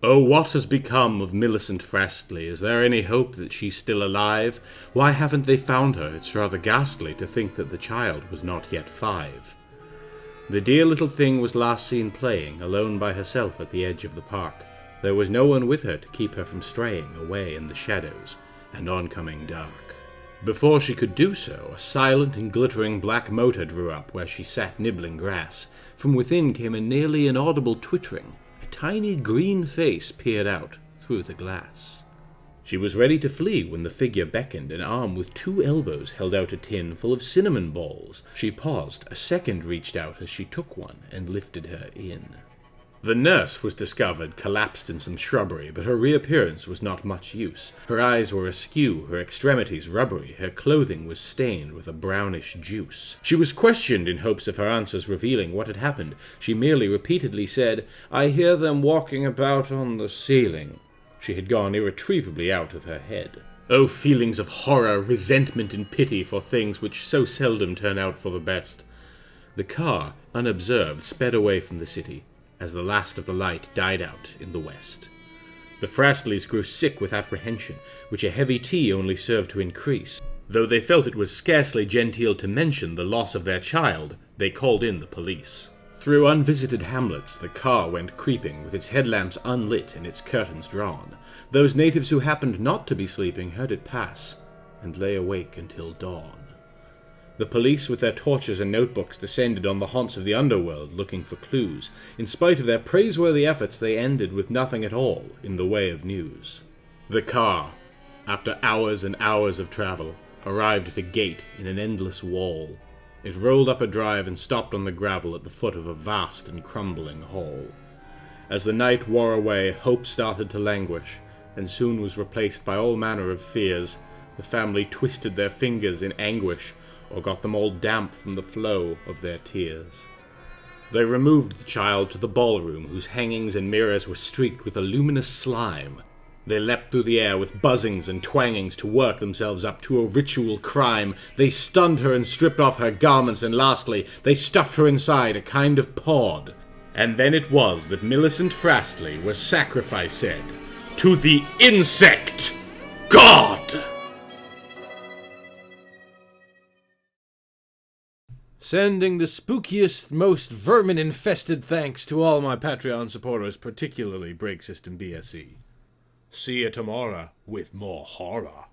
Oh, what has become of Millicent Fastly? Is there any hope that she's still alive? Why haven't they found her? It's rather ghastly to think that the child was not yet 5. The dear little thing was last seen playing, alone by herself at the edge of the park. There was no one with her to keep her from straying away in the shadows and oncoming dark. Before she could do so, a silent and glittering black motor drew up where she sat nibbling grass. From within came a nearly inaudible twittering. A tiny green face peered out through the glass. She was ready to flee when the figure beckoned. An arm with 2 elbows held out a tin full of cinnamon balls. She paused. A second reached out as she took one and lifted her in. The nurse was discovered collapsed in some shrubbery, but her reappearance was not much use. Her eyes were askew, her extremities rubbery, her clothing was stained with a brownish juice. She was questioned in hopes of her answers revealing what had happened. She merely repeatedly said, "I hear them walking about on the ceiling." She had gone irretrievably out of her head. Oh, feelings of horror, resentment, and pity for things which so seldom turn out for the best. The car, unobserved, sped away from the city as the last of the light died out in the west. The Frastleys grew sick with apprehension, which a heavy tea only served to increase. Though they felt it was scarcely genteel to mention the loss of their child, they called in the police. Through unvisited hamlets the car went creeping, with its headlamps unlit and its curtains drawn. Those natives who happened not to be sleeping heard it pass, and lay awake until dawn. The police with their torches and notebooks descended on the haunts of the underworld looking for clues. In spite of their praiseworthy efforts, they ended with nothing at all in the way of news. The car, after hours and hours of travel, arrived at a gate in an endless wall. It rolled up a drive and stopped on the gravel at the foot of a vast and crumbling hall. As the night wore away, hope started to languish, and soon was replaced by all manner of fears. The family twisted their fingers in anguish, or got them all damp from the flow of their tears. They removed the child to the ballroom, whose hangings and mirrors were streaked with a luminous slime. They leapt through the air with buzzings and twangings to work themselves up to a ritual crime. They stunned her and stripped off her garments, and lastly, they stuffed her inside a kind of pod. And then it was that Millicent Fastly was sacrificed to the insect god! Sending the spookiest, most vermin-infested thanks to all my Patreon supporters, particularly Break System BSE. See you tomorrow with more horror.